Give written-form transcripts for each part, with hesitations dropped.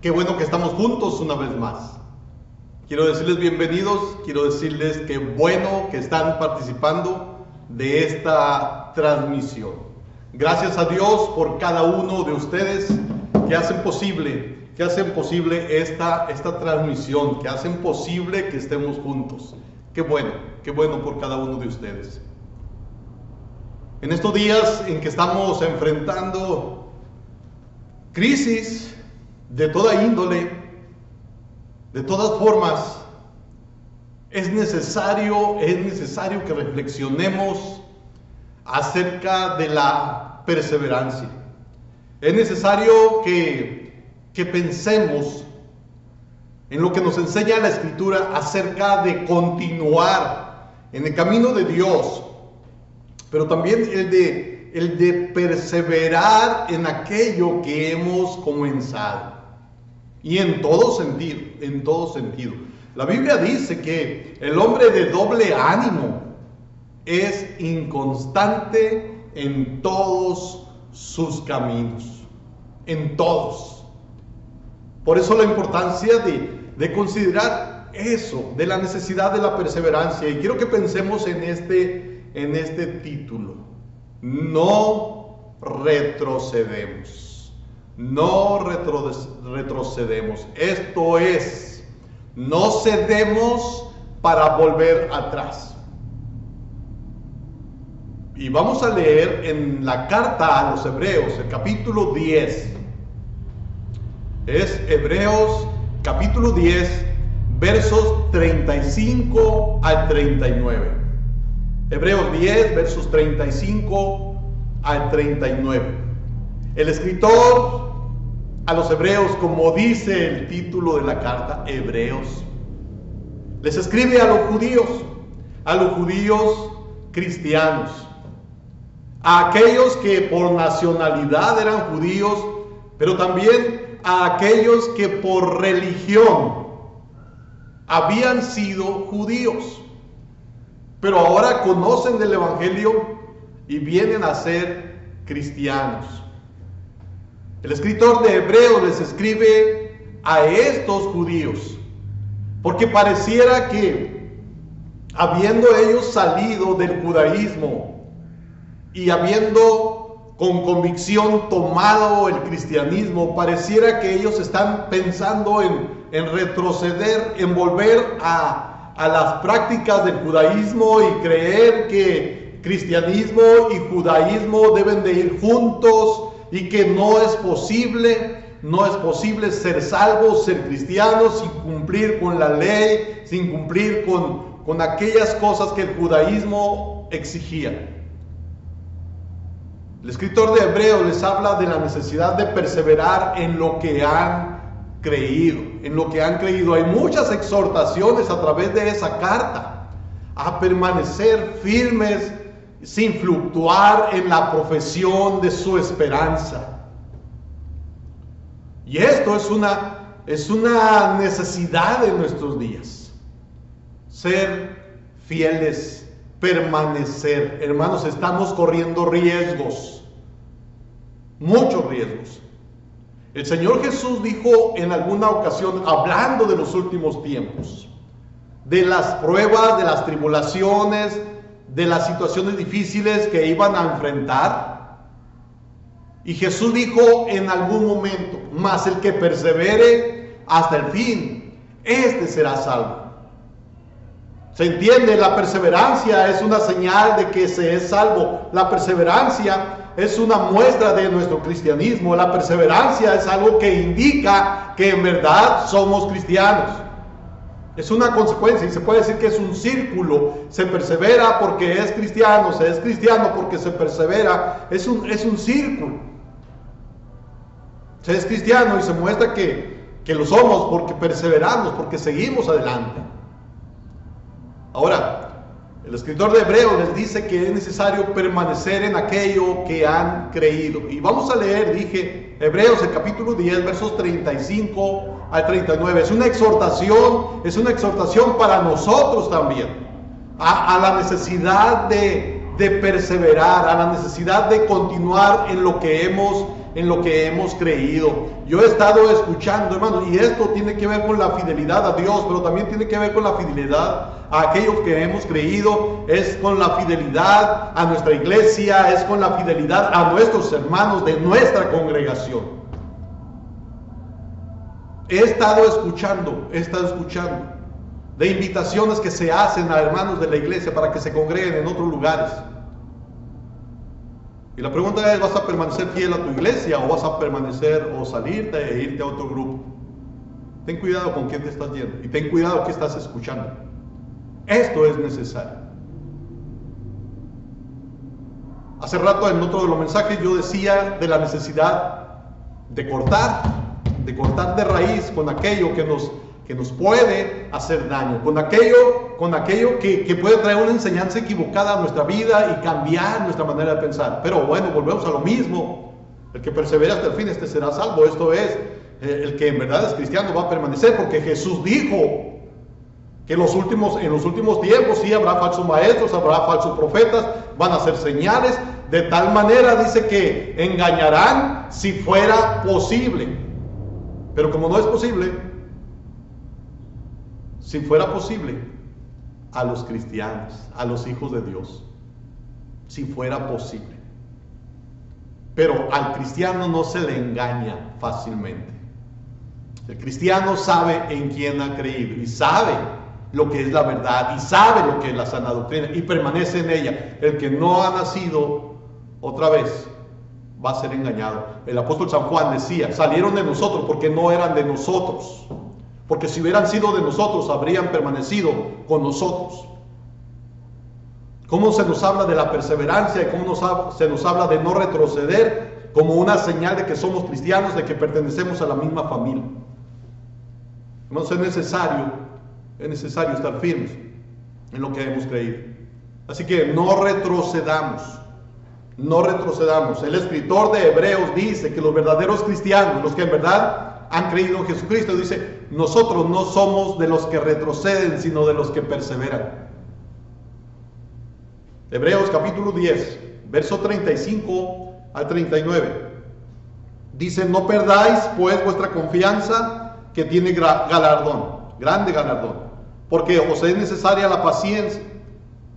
Qué bueno que estamos juntos una vez más. Quiero decirles bienvenidos, quiero decirles que bueno que están participando de esta transmisión. Gracias a Dios por cada uno de ustedes que hacen posible esta transmisión, que hacen posible que estemos juntos. Qué bueno por cada uno de ustedes. En estos días en que estamos enfrentando crisis de toda índole, de todas formas, es necesario que reflexionemos acerca de la perseverancia. Es necesario que pensemos en lo que nos enseña la Escritura acerca de continuar en el camino de Dios, pero también el de perseverar en aquello que hemos comenzado. Y en todo sentido. La Biblia dice que el hombre de doble ánimo es inconstante en todos sus caminos. En todos. Por eso la importancia de considerar eso, de la necesidad de la perseverancia. Y quiero que pensemos en este título. No retrocedemos. No retrocedemos. Esto es, no cedemos para volver atrás. Y vamos a leer en la carta a los Hebreos, el capítulo 10. Es Hebreos capítulo 10, versos 35 al 39. Hebreos 10, versos 35 al 39. El escritor a los hebreos, como dice el título de la carta, Hebreos, les escribe a los judíos cristianos, a aquellos que por nacionalidad eran judíos, pero también a aquellos que por religión habían sido judíos, pero ahora conocen del Evangelio y vienen a ser cristianos. El escritor de Hebreos les escribe a estos judíos, porque pareciera que, habiendo ellos salido del judaísmo y habiendo con convicción tomado el cristianismo, pareciera que ellos están pensando en retroceder, en volver a las prácticas del judaísmo y creer que cristianismo y judaísmo deben de ir juntos, y que no es posible ser salvos, ser cristianos sin cumplir con la ley, sin cumplir con aquellas cosas que el judaísmo exigía. El escritor de Hebreos les habla de la necesidad de perseverar en lo que han creído, Hay muchas exhortaciones a través de esa carta a permanecer firmes sin fluctuar en la profesión de su esperanza. Y esto es una necesidad de nuestros días. Ser fieles, permanecer. Hermanos, estamos corriendo riesgos, muchos riesgos. El Señor Jesús dijo en alguna ocasión, hablando de los últimos tiempos, de las pruebas, de las tribulaciones, de las situaciones difíciles que iban a enfrentar. Y Jesús dijo en algún momento, mas el que persevere hasta el fin, este será salvo. ¿Se entiende? La perseverancia es una señal de que se es salvo. La perseverancia es una muestra de nuestro cristianismo. La perseverancia es algo que indica que en verdad somos cristianos. Es una consecuencia y se puede decir que es un círculo. Se persevera porque es cristiano, se es cristiano porque se persevera. Es un círculo. Se es cristiano y se muestra que lo somos porque perseveramos, porque seguimos adelante. Ahora, el escritor de Hebreos les dice que es necesario permanecer en aquello que han creído. Y vamos a leer, Hebreos el capítulo 10, versos 35 al 39. Es una exhortación para nosotros también, a la necesidad de perseverar, a la necesidad de continuar en lo que hemos en lo que hemos creído. Yo he estado escuchando, hermanos, y esto tiene que ver con la fidelidad a Dios, pero también tiene que ver con la fidelidad a aquellos que hemos creído, es con la fidelidad a nuestra iglesia, es con la fidelidad a nuestros hermanos de nuestra congregación. He estado escuchando de invitaciones que se hacen a hermanos de la iglesia para que se congreguen en otros lugares. Y la pregunta es, ¿vas a permanecer fiel a tu iglesia o vas a permanecer o salirte e irte a otro grupo? Ten cuidado con quién te estás yendo y ten cuidado qué estás escuchando. Esto es necesario. Hace rato en otro de los mensajes yo decía de la necesidad de cortar de raíz con aquello que nos puede hacer daño, con aquello que puede traer una enseñanza equivocada a nuestra vida y cambiar nuestra manera de pensar. Pero bueno, volvemos a lo mismo. El que persevera hasta el fin, este será salvo. Esto es, el que en verdad es cristiano va a permanecer, porque Jesús dijo que en los últimos tiempos sí habrá falsos maestros, habrá falsos profetas, van a hacer señales, de tal manera dice que engañarán si fuera posible. Pero como no es posible, si fuera posible, a los cristianos, a los hijos de Dios, si fuera posible. Pero al cristiano no se le engaña fácilmente. El cristiano sabe en quién ha creído y sabe lo que es la verdad y sabe lo que es la sana doctrina y permanece en ella. El que no ha nacido otra vez va a ser engañado. El apóstol San Juan decía, salieron de nosotros porque no eran de nosotros. Porque si hubieran sido de nosotros, habrían permanecido con nosotros. ¿Cómo se nos habla de la perseverancia y cómo se nos habla de no retroceder como una señal de que somos cristianos, de que pertenecemos a la misma familia? Entonces es necesario estar firmes en lo que hemos creído. Así que no retrocedamos. No retrocedamos. El escritor de Hebreos dice que los verdaderos cristianos, los que en verdad han creído en Jesucristo, dice, nosotros no somos de los que retroceden, sino de los que perseveran. Hebreos capítulo 10, verso 35 al 39. Dice, no perdáis pues vuestra confianza, que tiene galardón, grande galardón, porque os es necesaria la paciencia,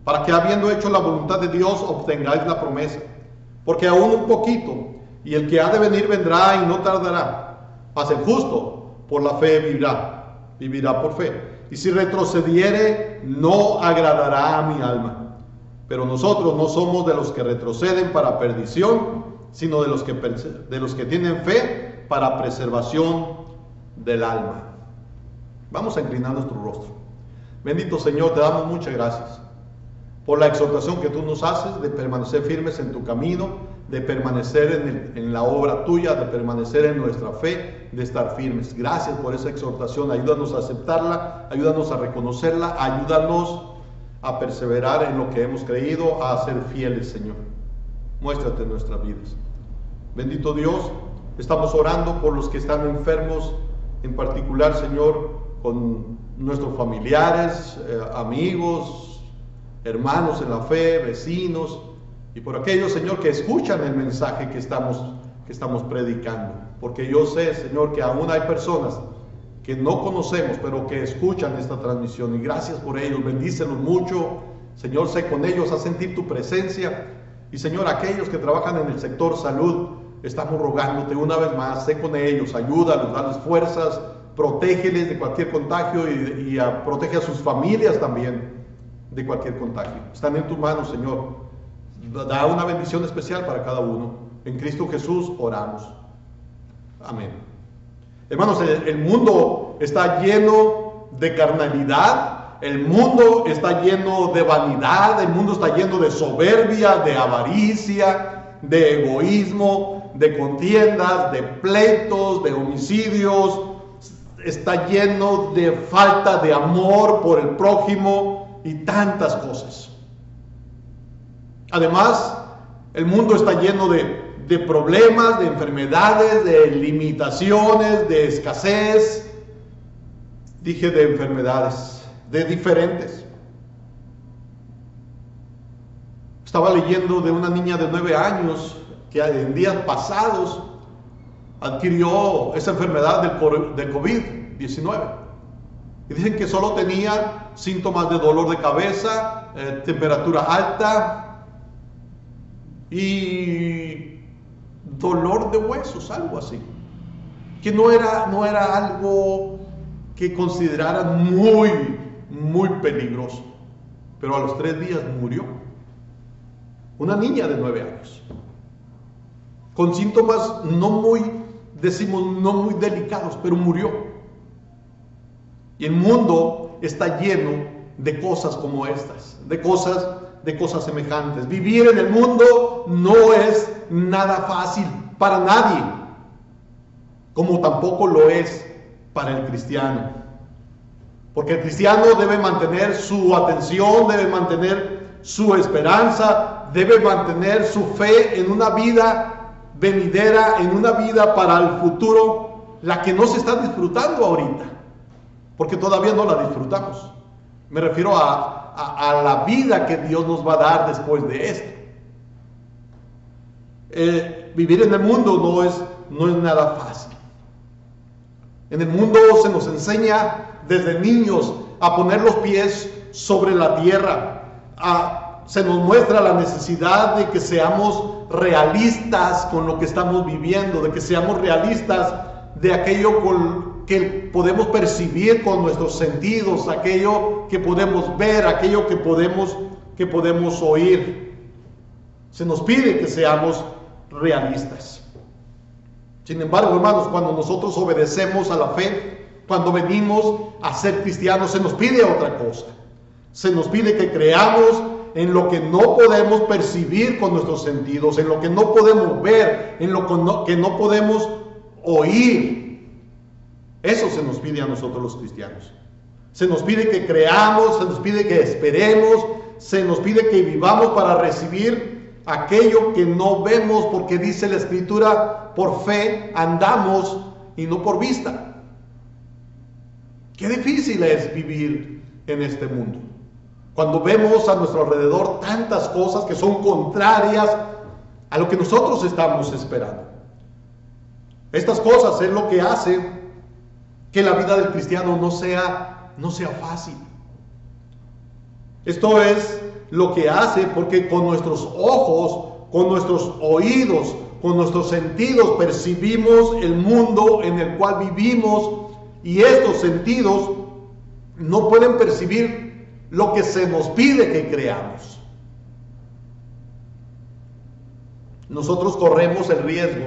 para que habiendo hecho la voluntad de Dios, obtengáis la promesa. Porque aún un poquito, y el que ha de venir vendrá y no tardará. Mas el justo por la fe vivirá por fe. Y si retrocediere, no agradará a mi alma. Pero nosotros no somos de los que retroceden para perdición, sino de los que tienen fe para preservación del alma. Vamos a inclinar nuestro rostro. Bendito Señor, te damos muchas gracias por la exhortación que tú nos haces de permanecer firmes en tu camino, de permanecer en la obra tuya, de permanecer en nuestra fe, de estar firmes. Gracias por esa exhortación. Ayúdanos a aceptarla, ayúdanos a reconocerla, ayúdanos a perseverar en lo que hemos creído, a ser fieles, Señor. Muéstrate en nuestras vidas. Bendito Dios, estamos orando por los que están enfermos, en particular, Señor, con nuestros familiares, amigos, hermanos en la fe, vecinos, y por aquellos, Señor, que escuchan el mensaje que estamos predicando. Porque yo sé, Señor, que aún hay personas que no conocemos, pero que escuchan esta transmisión. Y gracias por ellos, bendícelos mucho. Señor, sé con ellos, a sentir tu presencia. Y Señor, aquellos que trabajan en el sector salud, estamos rogándote una vez más, sé con ellos, ayúdalos, dales fuerzas, protégeles de cualquier contagio y protege a sus familias también de cualquier contagio. Están en tus manos, Señor. Da una bendición especial para cada uno. En Cristo Jesús oramos. Amén. Hermanos, el mundo está lleno de carnalidad, el mundo está lleno de vanidad, el mundo está lleno de soberbia, de avaricia, de egoísmo, de contiendas, de pleitos, de homicidios. Está lleno de falta de amor por el prójimo y tantas cosas. Además, el mundo está lleno de problemas, de enfermedades, de limitaciones, de escasez. Dije de enfermedades, de diferentes. Estaba leyendo de una niña de 9 años que en días pasados adquirió esa enfermedad del COVID-19. Y dicen que solo tenía síntomas de dolor de cabeza, temperatura alta y dolor de huesos, algo así. Que no era algo que consideraran muy peligroso. Pero a los 3 días murió. Una niña de 9 años. Con síntomas no muy delicados, pero murió. Y el mundo está lleno de cosas como estas, de cosas semejantes. Vivir en el mundo no es nada fácil para nadie, como tampoco lo es para el cristiano. Porque el cristiano debe mantener su atención, debe mantener su esperanza, debe mantener su fe en una vida venidera, en una vida para el futuro, la que no se está disfrutando ahorita, porque todavía no la disfrutamos. Me refiero a la vida que Dios nos va a dar después de esto. Vivir en el mundo no es nada fácil. En el mundo se nos enseña desde niños a poner los pies sobre la tierra. Se nos muestra la necesidad de que seamos realistas con lo que estamos viviendo, de que seamos realistas de aquello que podemos percibir con nuestros sentidos, aquello que podemos ver, aquello que podemos oír. Se nos pide que seamos realistas. Sin embargo, hermanos, cuando nosotros obedecemos a la fe, cuando venimos a ser cristianos, se nos pide otra cosa. Se nos pide que creamos en lo que no podemos percibir con nuestros sentidos, en lo que no podemos ver, en lo que no podemos oír. Eso se nos pide a nosotros los cristianos. Se nos pide que creamos, se nos pide que esperemos, se nos pide que vivamos para recibir aquello que no vemos, porque dice la Escritura, por fe andamos y no por vista. Qué difícil es vivir en este mundo, cuando vemos a nuestro alrededor tantas cosas que son contrarias a lo que nosotros estamos esperando. Estas cosas es lo que hace que la vida del cristiano no sea fácil. Esto es lo que hace porque con nuestros ojos, con nuestros oídos, con nuestros sentidos percibimos el mundo en el cual vivimos, y estos sentidos no pueden percibir lo que se nos pide que creamos. Nosotros corremos el riesgo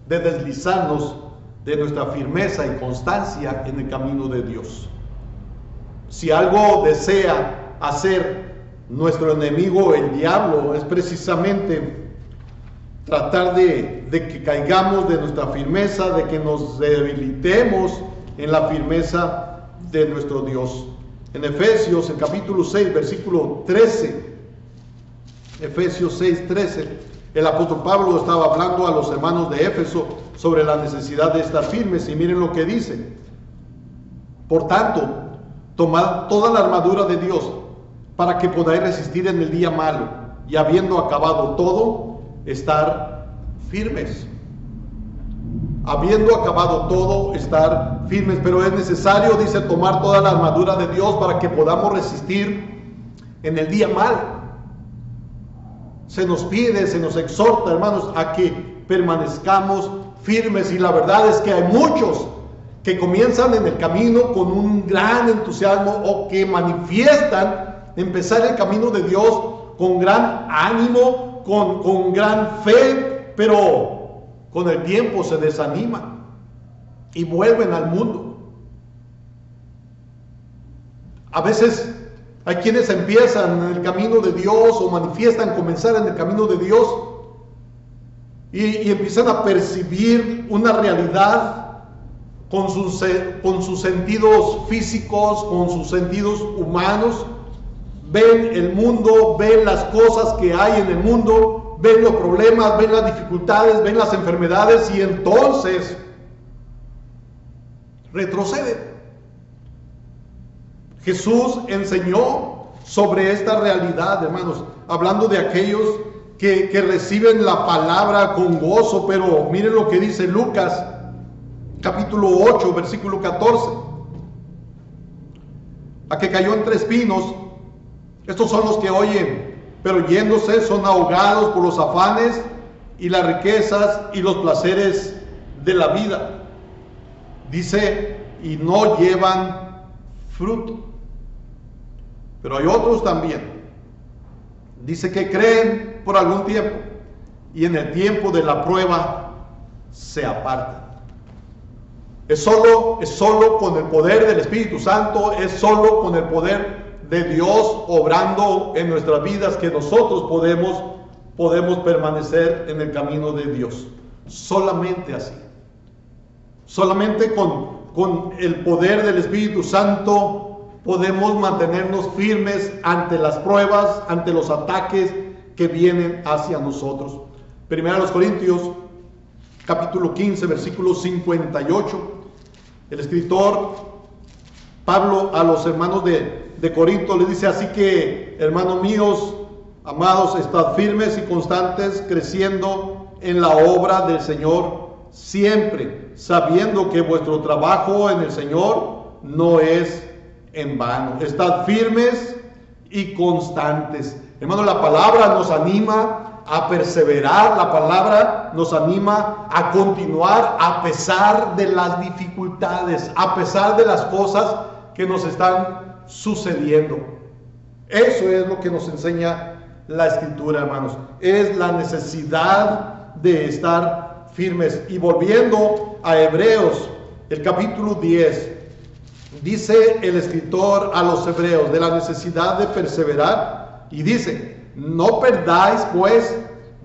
de deslizarnos de nuestra firmeza y constancia en el camino de Dios. Si algo desea hacer nuestro enemigo, el diablo, es precisamente tratar de que caigamos de nuestra firmeza, de que nos debilitemos en la firmeza de nuestro Dios. En Efesios, el capítulo 6, versículo 13, Efesios 6, 13, el apóstol Pablo estaba hablando a los hermanos de Éfeso sobre la necesidad de estar firmes, y miren lo que dice: por tanto, tomad toda la armadura de Dios para que podáis resistir en el día malo, y habiendo acabado todo, estar firmes. Habiendo acabado todo, estar firmes. Pero es necesario, dice, tomar toda la armadura de Dios para que podamos resistir en el día malo. Se nos pide, se nos exhorta, hermanos, a que permanezcamos firmes. Y la verdad es que hay muchos que comienzan en el camino con un gran entusiasmo, o que manifiestan empezar el camino de Dios con gran ánimo, con gran fe, pero con el tiempo se desaniman y vuelven al mundo. A veces hay quienes empiezan en el camino de Dios, o manifiestan comenzar en el camino de Dios, y empiezan a percibir una realidad con sus sentidos físicos, con sus sentidos humanos. Ven el mundo, ven las cosas que hay en el mundo, ven los problemas, ven las dificultades, ven las enfermedades, y entonces retroceden. Jesús enseñó sobre esta realidad, hermanos, hablando de aquellos que reciben la palabra con gozo, pero miren lo que dice Lucas, capítulo 8, versículo 14. A que cayó entre espinos, estos son los que oyen, pero yéndose son ahogados por los afanes y las riquezas y los placeres de la vida. Dice, y no llevan fruto. Pero hay otros también. Dice que creen por algún tiempo y en el tiempo de la prueba se apartan. Es solo con el poder del Espíritu Santo, es solo con el poder de Dios obrando en nuestras vidas que nosotros podemos permanecer en el camino de Dios. Solamente así. Solamente con el poder del Espíritu Santo podemos mantenernos firmes ante las pruebas, ante los ataques que vienen hacia nosotros. Primera a los Corintios, capítulo 15, versículo 58. El escritor Pablo a los hermanos de Corinto les dice: así que, hermanos míos, amados, estad firmes y constantes, creciendo en la obra del Señor, siempre sabiendo que vuestro trabajo en el Señor no es en vano. Estad firmes y constantes. Hermanos, la palabra nos anima a perseverar, la palabra nos anima a continuar a pesar de las dificultades, a pesar de las cosas que nos están sucediendo. Eso es lo que nos enseña la Escritura, hermanos. Es la necesidad de estar firmes. Y volviendo a Hebreos, el capítulo 10, dice el escritor a los hebreos de la necesidad de perseverar y dice: no perdáis pues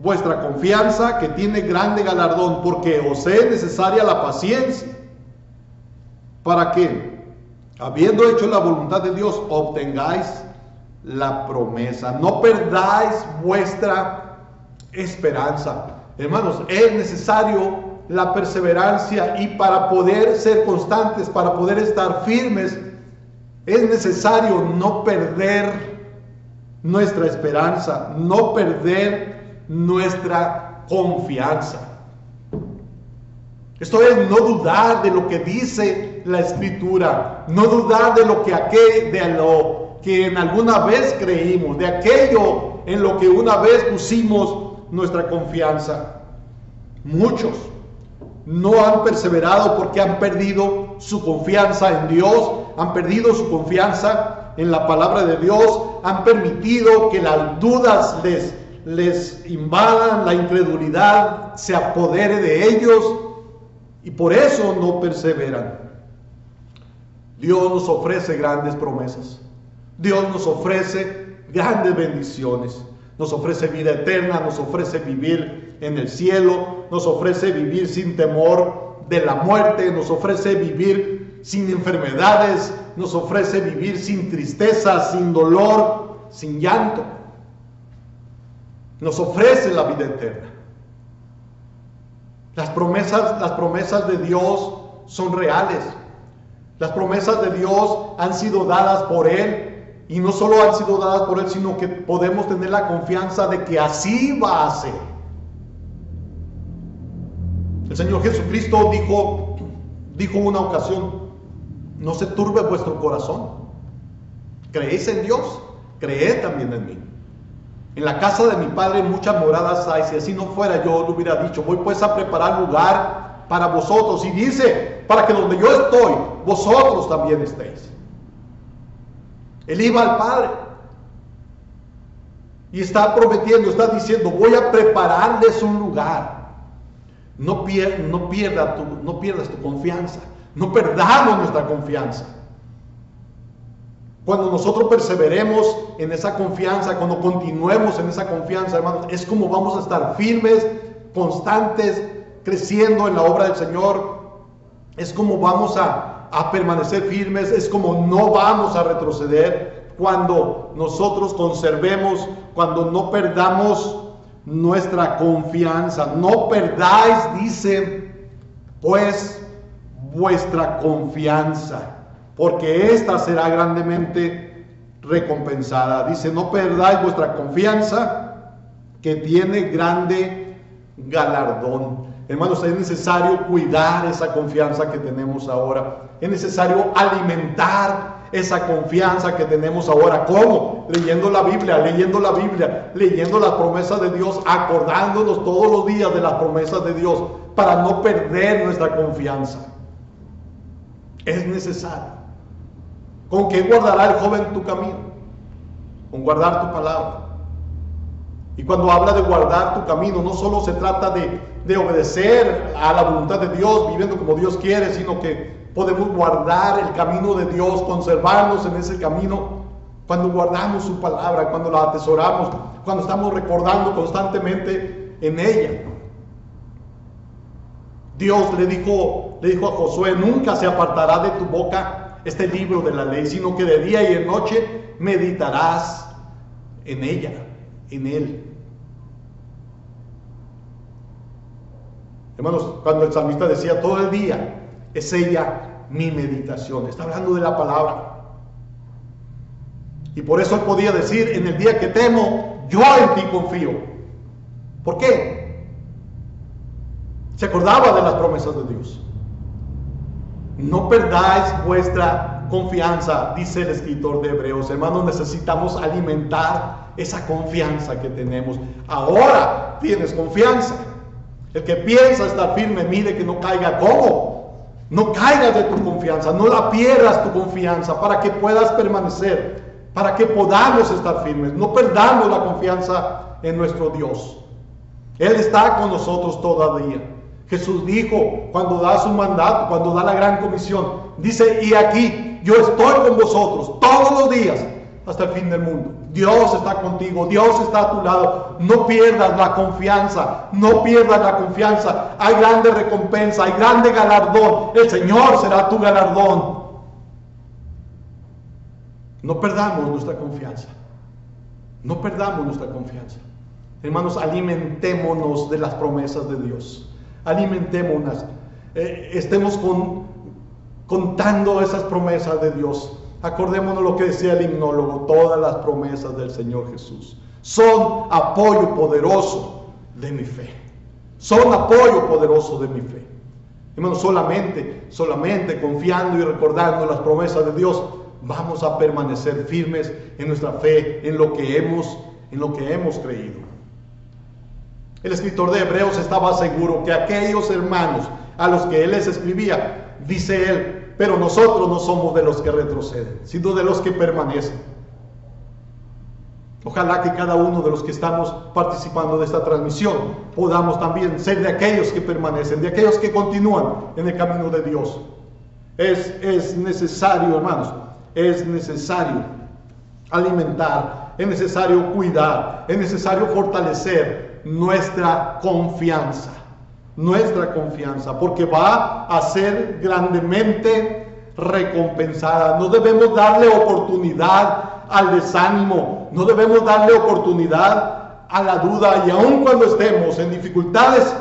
vuestra confianza, que tiene grande galardón, porque os es necesaria la paciencia, para que, habiendo hecho la voluntad de Dios, obtengáis la promesa. No perdáis vuestra esperanza. Hermanos, es necesario la perseverancia, y para poder ser constantes, para poder estar firmes, es necesario no perder nuestra esperanza, no perder nuestra confianza. Esto es no dudar de lo que dice la Escritura, no dudar de lo que en alguna vez creímos, de aquello en lo que una vez pusimos nuestra confianza. Muchos no han perseverado porque han perdido su confianza en Dios, han perdido su confianza en la palabra de Dios, han permitido que las dudas les invadan, la incredulidad se apodere de ellos, y por eso no perseveran. Dios nos ofrece grandes promesas. Dios nos ofrece grandes bendiciones. Nos ofrece vida eterna, nos ofrece vivir en el cielo, nos ofrece vivir sin temor de la muerte, nos ofrece vivir sin enfermedades, nos ofrece vivir sin tristeza, sin dolor, sin llanto. Nos ofrece la vida eterna. Las promesas de Dios son reales. Las promesas de Dios han sido dadas por Él. Y no solo han sido dadas por Él, sino que podemos tener la confianza de que así va a ser. El Señor Jesucristo dijo una ocasión: no se turbe vuestro corazón. ¿Creéis en Dios? Creed también en mí. En la casa de mi Padre muchas moradas hay. Si así no fuera, yo le hubiera dicho: voy pues a preparar lugar para vosotros. Y dice: para que donde yo estoy, vosotros también estéis. Él iba al Padre y está prometiendo, está diciendo: voy a prepararles un lugar. No pierdas tu confianza. No perdamos nuestra confianza. Cuando nosotros perseveremos en esa confianza, cuando continuemos en esa confianza, hermanos, es como vamos a estar firmes, constantes, creciendo en la obra del Señor. Es como vamos a permanecer firmes, es como no vamos a retroceder cuando nosotros conservemos, cuando no perdamos nuestra confianza. No perdáis, dice, pues vuestra confianza, porque ésta será grandemente recompensada. Dice: no perdáis vuestra confianza, que tiene grande galardón. Hermanos, es necesario cuidar esa confianza que tenemos ahora. Es necesario alimentar esa confianza que tenemos ahora. ¿Cómo? Leyendo la Biblia, leyendo las promesas de Dios, acordándonos todos los días de las promesas de Dios para no perder nuestra confianza. Es necesario. ¿Con qué guardará el joven tu camino? Con guardar tu palabra. Y cuando habla de guardar tu camino, no solo se trata de obedecer a la voluntad de Dios, viviendo como Dios quiere, sino que podemos guardar el camino de Dios, conservarnos en ese camino, cuando guardamos su palabra, cuando la atesoramos, cuando estamos recordando constantemente en ella. Dios le dijo a Josué: nunca se apartará de tu boca este libro de la ley, sino que de día y de noche meditarás en ella, en él. Hermanos, cuando el salmista decía todo el día, es ella mi meditación, está hablando de la palabra. Y por eso él podía decir: en el día que temo, yo en ti confío. ¿Por qué? Se acordaba de las promesas de Dios. No perdáis vuestra confianza, dice el escritor de Hebreos. Hermanos, necesitamos alimentar esa confianza que tenemos. Ahora tienes confianza. El que piensa estar firme, mire que no caiga. ¿Cómo? No caigas de tu confianza, no la pierdas tu confianza, para que puedas permanecer, para que podamos estar firmes. No perdamos la confianza en nuestro Dios. Él está con nosotros todavía. Jesús dijo, cuando da su mandato, cuando da la gran comisión, dice: y aquí yo estoy con vosotros todos los días hasta el fin del mundo. Dios está contigo, Dios está a tu lado. No pierdas la confianza, no pierdas la confianza. Hay grande recompensa, hay grande galardón. El Señor será tu galardón. No perdamos nuestra confianza. No perdamos nuestra confianza. Hermanos, alimentémonos de las promesas de Dios. Alimentémonos. Estemos contando esas promesas de Dios. Acordémonos lo que decía el himnólogo: todas las promesas del Señor Jesús son apoyo poderoso de mi fe. Son apoyo poderoso de mi fe. Hermanos, solamente confiando y recordando las promesas de Dios, vamos a permanecer firmes en nuestra fe, en lo que hemos creído. El escritor de Hebreos estaba seguro que aquellos hermanos a los que él les escribía, dice él: pero nosotros no somos de los que retroceden, sino de los que permanecen. Ojalá que cada uno de los que estamos participando de esta transmisión podamos también ser de aquellos que permanecen, de aquellos que continúan en el camino de Dios. Es necesario, hermanos, es necesario alimentar, es necesario cuidar, es necesario fortalecer nuestra confianza, porque va a ser grandemente recompensada. No debemos darle oportunidad al desánimo, no debemos darle oportunidad a la duda, y aun cuando estemos en dificultades,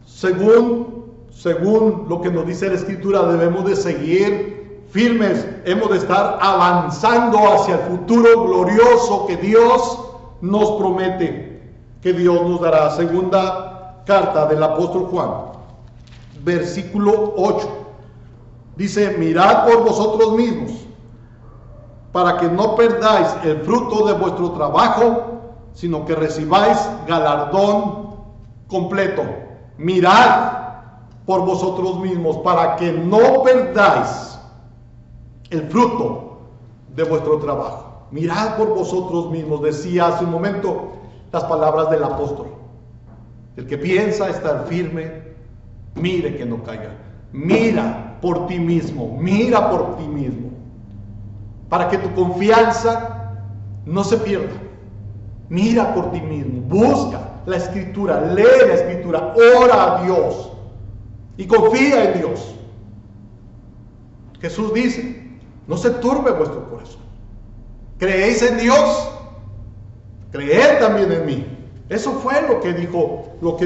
según lo que nos dice la Escritura, debemos de seguir firmes, hemos de estar avanzando hacia el futuro glorioso que Dios nos promete, que Dios nos dará. Segunda carta del apóstol Juan, versículo 8, dice: mirad por vosotros mismos, para que no perdáis el fruto de vuestro trabajo, sino que recibáis galardón completo. Mirad por vosotros mismos, para que no perdáis el fruto de vuestro trabajo. Mirad por vosotros mismos, decía hace un momento las palabras del apóstol. El que piensa estar firme, mire que no caiga. Mira por ti mismo, para que tu confianza no se pierda. Mira por ti mismo, busca la Escritura, lee la Escritura, ora a Dios y confía en Dios. Jesús dice: no se turbe vuestro corazón. ¿Creéis en Dios? Creed también en mí. Eso fue lo que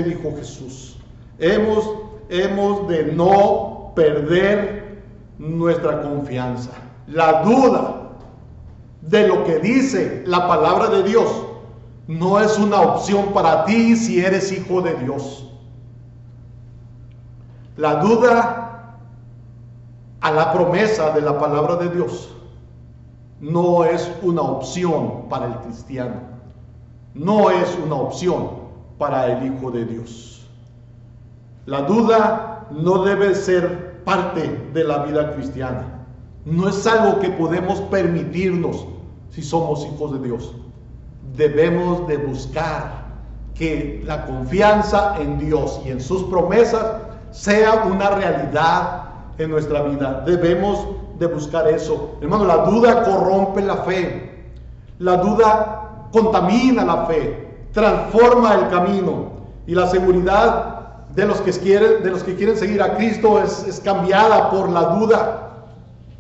dijo Jesús. Hemos de no perder nuestra confianza. La duda de lo que dice la palabra de Dios No es una opción para ti si eres hijo de Dios. La duda a la promesa de la palabra de Dios no es una opción para el cristiano. No es una opción para el hijo de Dios. La duda no debe ser parte de la vida cristiana. No es algo que podemos permitirnos si somos hijos de Dios. Debemos de buscar que la confianza en Dios y en sus promesas sea una realidad en nuestra vida. Debemos de buscar eso. Hermano, la duda corrompe la fe. La duda contamina la fe, transforma el camino, y la seguridad de los que quieren seguir a Cristo es cambiada por la duda.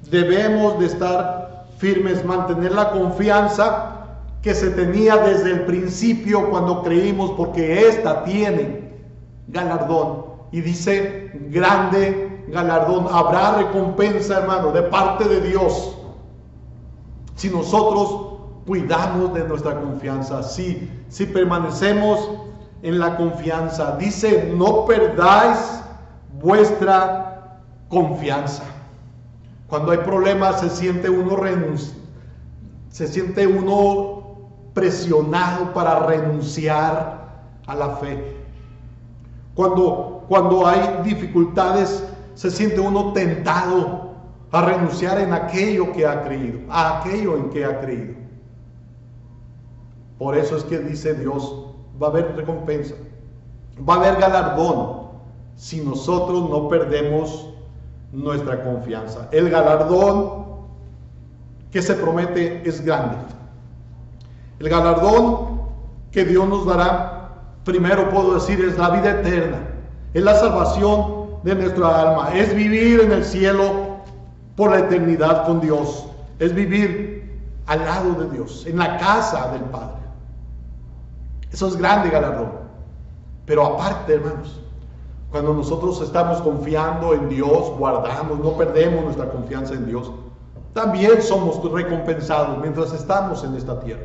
Debemos de estar firmes, mantener la confianza que se tenía desde el principio cuando creímos, porque esta tiene galardón, y dice grande galardón. Habrá recompensa, hermano, de parte de Dios si nosotros cuidamos de nuestra confianza, si permanecemos en la confianza. Dice, no perdáis vuestra confianza. Cuando hay problemas se siente uno presionado para renunciar a la fe. Cuando hay dificultades se siente uno tentado a renunciar en aquello que ha creído, a aquello en que ha creído. Por eso es que dice Dios, va a haber recompensa, va a haber galardón si nosotros no perdemos nuestra confianza. El galardón que se promete es grande. El galardón que Dios nos dará, primero puedo decir, es la vida eterna, es la salvación de nuestra alma, es vivir en el cielo por la eternidad con Dios, es vivir al lado de Dios, en la casa del Padre. Eso es grande galardón. Pero aparte, hermanos, cuando nosotros estamos confiando en Dios, guardamos, no perdemos nuestra confianza en Dios, también somos recompensados mientras estamos en esta tierra.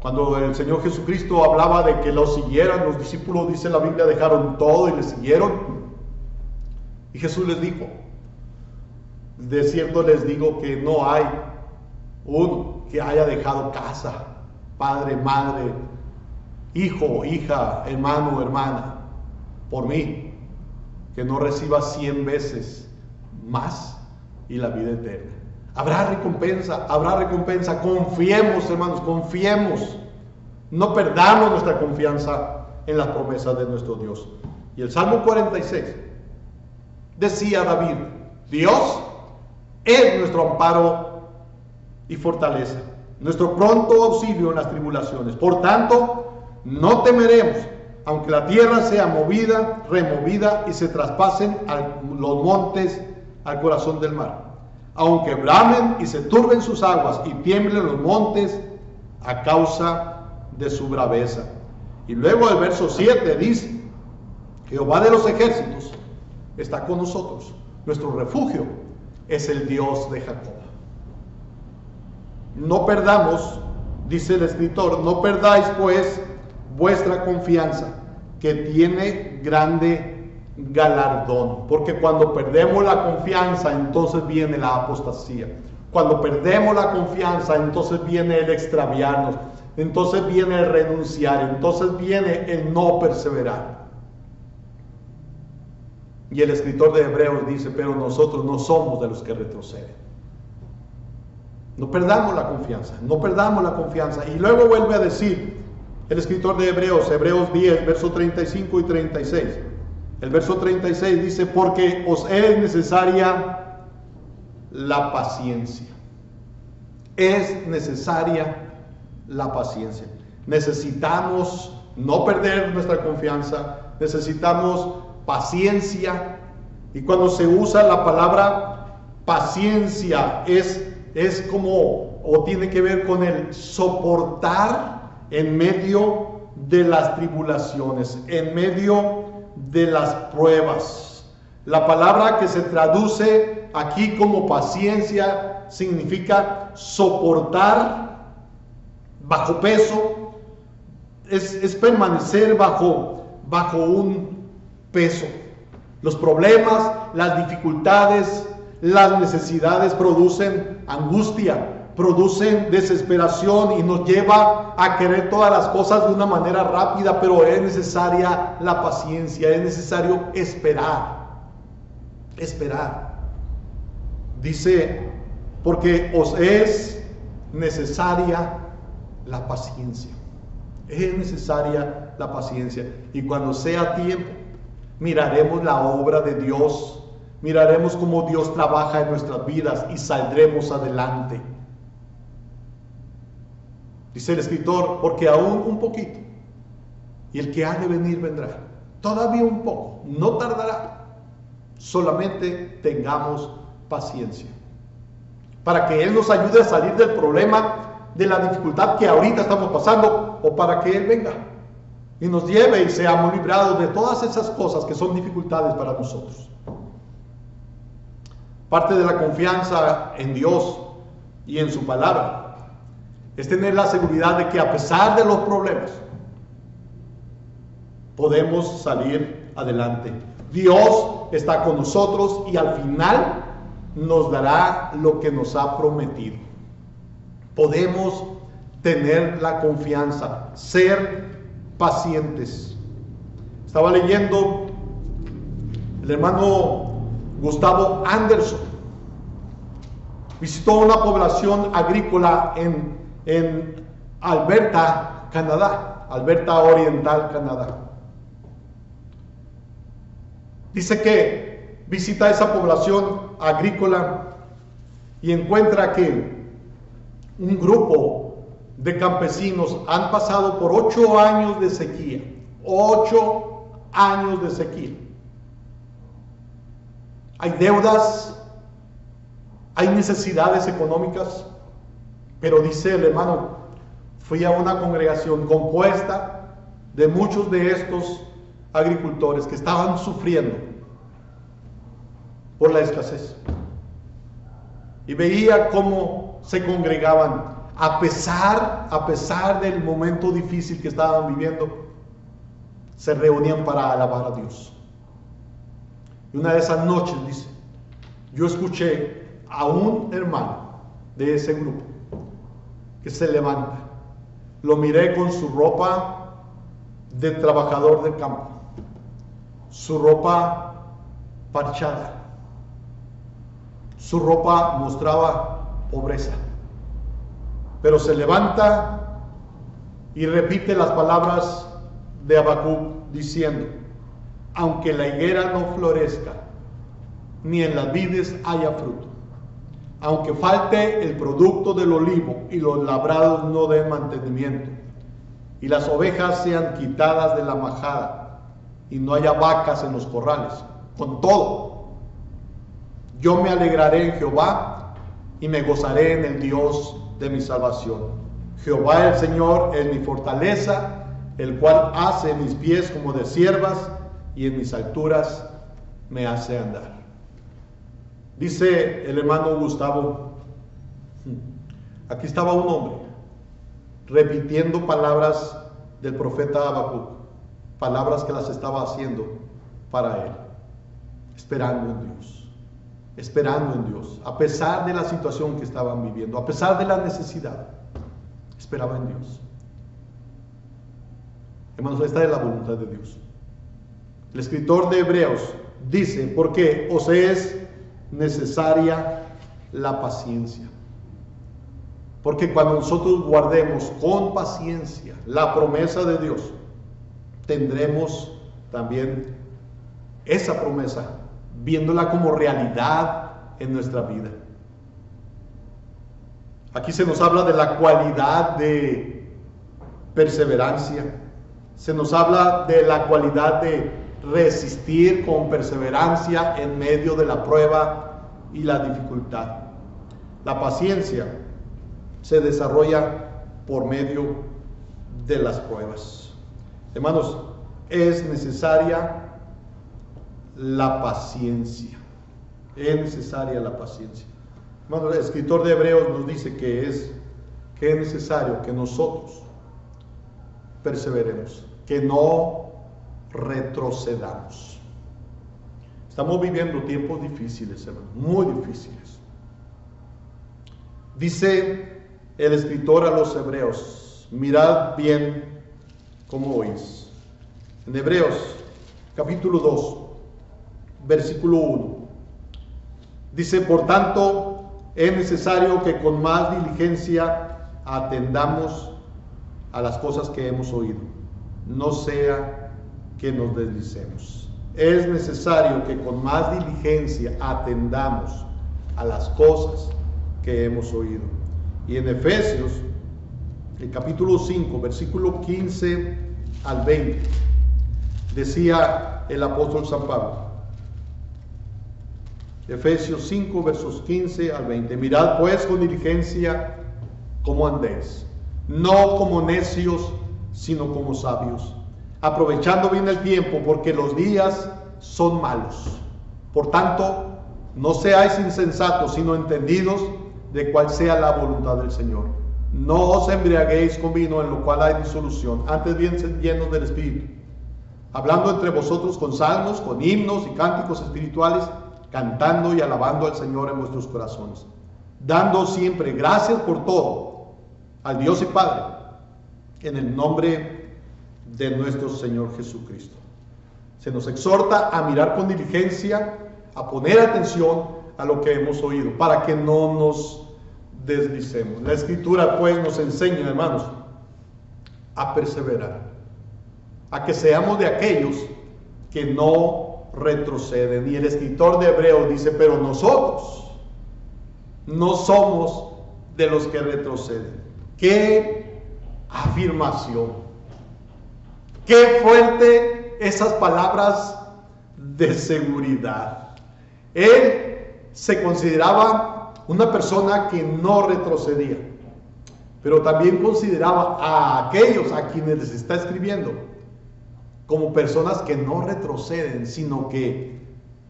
Cuando el Señor Jesucristo hablaba de que lo siguieran, los discípulos, dice la Biblia, dejaron todo y le siguieron. Y Jesús les dijo, de cierto les digo que no hay uno que haya dejado casa, padre, madre, hijo, hija, hermano, hermana, por mí, que no reciba 100 veces más y la vida eterna. Habrá recompensa. Confiemos, hermanos, confiemos. No perdamos nuestra confianza en las promesas de nuestro Dios. Y el Salmo 46 decía David, Dios es nuestro amparo y fortaleza, nuestro pronto auxilio en las tribulaciones. Por tanto, no temeremos, aunque la tierra sea removida y se traspasen los montes al corazón del mar. Aunque bramen y se turben sus aguas y tiemblen los montes a causa de su braveza. Y luego el verso 7 dice, Jehová de los ejércitos está con nosotros. Nuestro refugio es el Dios de Jacob. No perdamos, dice el escritor, no perdáis pues vuestra confianza, que tiene grande galardón. Porque cuando perdemos la confianza, entonces viene la apostasía. Cuando perdemos la confianza, entonces viene el extraviarnos, entonces viene el renunciar, entonces viene el no perseverar. Y el escritor de Hebreos dice, pero nosotros no somos de los que retroceden. No perdamos la confianza, no perdamos la confianza. Y luego vuelve a decir el escritor de Hebreos, Hebreos 10, versos 35 y 36. El verso 36 dice, porque os es necesaria la paciencia. Es necesaria la paciencia. Necesitamos no perder nuestra confianza, necesitamos paciencia. Y cuando se usa la palabra paciencia, es como, o tiene que ver con el soportar en medio de las tribulaciones, en medio de las pruebas. La palabra que se traduce aquí como paciencia significa soportar bajo peso, es permanecer bajo un peso. Los problemas, las dificultades, las necesidades producen angustia, producen desesperación y nos lleva a querer todas las cosas de una manera rápida, pero es necesaria la paciencia, es necesario esperar. Dice, porque os es necesaria la paciencia. Es necesaria la paciencia. Y cuando sea tiempo, miraremos la obra de Dios, miraremos cómo Dios trabaja en nuestras vidas y saldremos adelante. Dice el escritor, porque aún un poquito, y el que ha de venir vendrá. Todavía un poco, no tardará. Solamente tengamos paciencia, para que Él nos ayude a salir del problema, de la dificultad que ahorita estamos pasando, o para que Él venga y nos lleve y seamos librados de todas esas cosas que son dificultades para nosotros. Parte de la confianza en Dios y en su palabra es tener la seguridad de que a pesar de los problemas podemos salir adelante. Dios está con nosotros y al final nos dará lo que nos ha prometido. Podemos tener la confianza, ser pacientes. Estaba leyendo el hermano Gustavo Anderson. Visitó una población agrícola en Alberta, Canadá, Alberta Oriental, Canadá. Dice que visita esa población agrícola y encuentra que un grupo de campesinos han pasado por 8 años de sequía. 8 años de sequía. Hay deudas, hay necesidades económicas, pero dice el hermano, fui a una congregación compuesta de muchos de estos agricultores que estaban sufriendo por la escasez, y veía cómo se congregaban a pesar del momento difícil que estaban viviendo. Se reunían para alabar a Dios. Y una de esas noches, dice, yo escuché a un hermano de ese grupo que se levanta. Lo miré con su ropa de trabajador del campo, su ropa parchada, su ropa mostraba pobreza, pero se levanta y repite las palabras de Habacuc diciendo, aunque la higuera no florezca, ni en las vides haya fruto, aunque falte el producto del olivo y los labrados no den mantenimiento, y las ovejas sean quitadas de la majada, y no haya vacas en los corrales, con todo, yo me alegraré en Jehová y me gozaré en el Dios de mi salvación. Jehová el Señor es mi fortaleza, el cual hace mis pies como de ciervas y en mis alturas me hace andar. Dice el hermano Gustavo, aquí estaba un hombre repitiendo palabras del profeta Habacuc, palabras que las estaba haciendo para él, esperando en Dios, a pesar de la situación que estaban viviendo, a pesar de la necesidad, esperaba en Dios. Hermanos, esta es la voluntad de Dios. El escritor de Hebreos dice, porque os es necesaria la paciencia. Porque cuando nosotros guardemos con paciencia la promesa de Dios, tendremos también esa promesa, viéndola como realidad en nuestra vida. Aquí se nos habla de la cualidad de perseverancia, se nos habla de la cualidad de resistir con perseverancia en medio de la prueba y la dificultad. La paciencia se desarrolla por medio de las pruebas. Hermanos, es necesaria la paciencia. Es necesaria la paciencia. Hermanos, el escritor de Hebreos nos dice que que es necesario que nosotros perseveremos, que no retrocedamos. Estamos viviendo tiempos difíciles, hermano, muy difíciles. Dice el escritor a los hebreos, mirad bien cómo oís. En Hebreos capítulo 2, versículo 1, dice: por tanto, es necesario que con más diligencia atendamos a las cosas que hemos oído, no sea que nos deslicemos. Es necesario que con más diligencia atendamos a las cosas que hemos oído. Y en Efesios, el capítulo 5, versículo 15 al 20, decía el apóstol San Pablo, Efesios 5, versos 15 al 20, mirad pues con diligencia cómo andéis, no como necios, sino como sabios, aprovechando bien el tiempo, porque los días son malos. Por tanto, no seáis insensatos, sino entendidos de cuál sea la voluntad del Señor. No os embriaguéis con vino, en lo cual hay disolución, antes bien sed llenos del Espíritu, hablando entre vosotros con salmos, con himnos y cánticos espirituales, cantando y alabando al Señor en vuestros corazones, dando siempre gracias por todo al Dios y Padre, en el nombre de nuestro Señor Jesucristo. Se nos exhorta a mirar con diligencia, a poner atención a lo que hemos oído, para que no nos deslicemos. La Escritura pues nos enseña, hermanos, a perseverar, a que seamos de aquellos que no retroceden. Y el escritor de Hebreos dice: pero nosotros no somos de los que retroceden. ¡Qué afirmación! ¡Qué fuerte esas palabras de seguridad! Él se consideraba una persona que no retrocedía, pero también consideraba a aquellos a quienes les está escribiendo como personas que no retroceden, sino que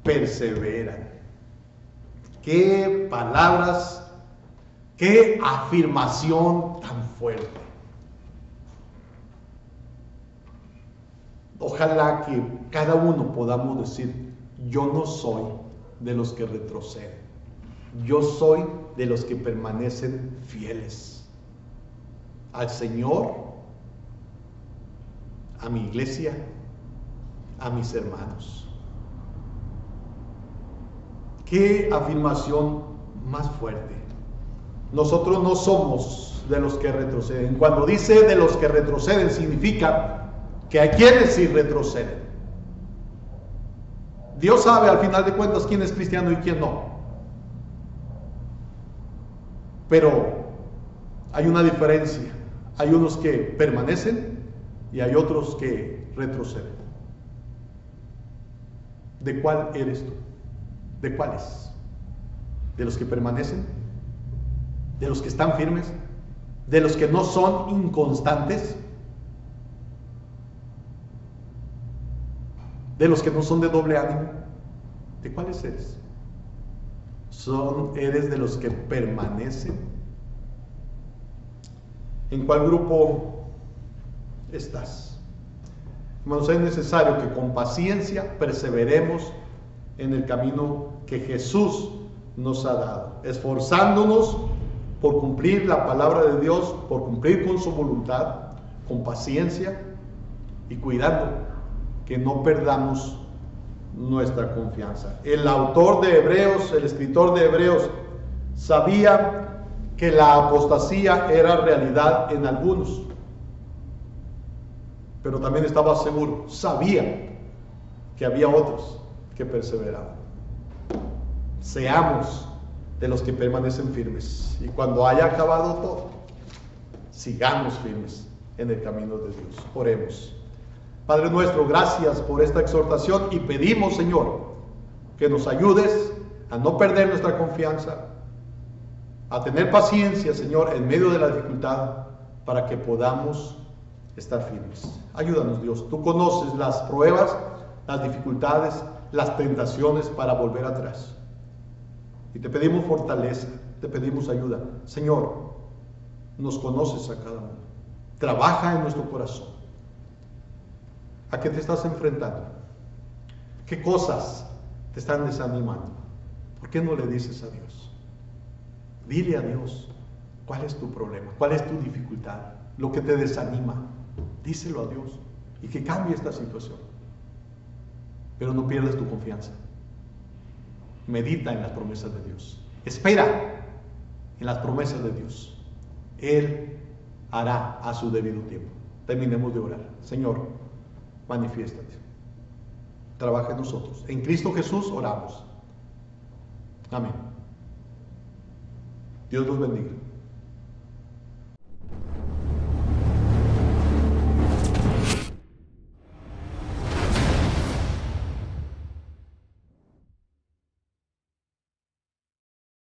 perseveran. Qué palabras, qué afirmación tan fuerte. Ojalá que cada uno podamos decir: yo no soy de los que retroceden, yo soy de los que permanecen fieles al Señor, a mi iglesia, a mis hermanos. Qué afirmación más fuerte. Nosotros no somos de los que retroceden. Cuando dice de los que retroceden, significa que hay quienes sí retroceden. Dios sabe al final de cuentas quién es cristiano y quién no. Pero hay una diferencia. Hay unos que permanecen y hay otros que retroceden. ¿De cuál eres tú? ¿De cuáles? ¿De los que permanecen? ¿De los que están firmes? ¿De los que no son inconstantes? ¿De los que no son de doble ánimo? ¿De cuáles eres? ¿Eres de los que permanecen? ¿En cuál grupo estás? Hermanos, es necesario que con paciencia perseveremos en el camino que Jesús nos ha dado, esforzándonos por cumplir la palabra de Dios, por cumplir con su voluntad, con paciencia y cuidando que no perdamos nuestra confianza. El autor de Hebreos, el escritor de Hebreos, sabía que la apostasía era realidad en algunos, pero también estaba seguro, sabía que había otros que perseveraban. Seamos de los que permanecen firmes, y cuando haya acabado todo, sigamos firmes en el camino de Dios. Oremos. Padre nuestro, gracias por esta exhortación y pedimos, Señor, que nos ayudes a no perder nuestra confianza, a tener paciencia, Señor, en medio de la dificultad, para que podamos estar firmes. Ayúdanos, Dios. Tú conoces las pruebas, las dificultades, las tentaciones para volver atrás. Y te pedimos fortaleza, te pedimos ayuda. Señor, Nos conoces a cada uno. Trabaja en nuestro corazón. ¿A qué te estás enfrentando? ¿Qué cosas te están desanimando? ¿Por qué no le dices a Dios? Dile a Dios cuál es tu problema, cuál es tu dificultad, lo que te desanima. Díselo a Dios y que cambie esta situación. Pero no pierdas tu confianza. Medita en las promesas de Dios. Espera en las promesas de Dios. Él hará a su debido tiempo. Terminemos de orar. Señor, manifiéstate. Trabaja en nosotros. En Cristo Jesús oramos. Amén. Dios los bendiga.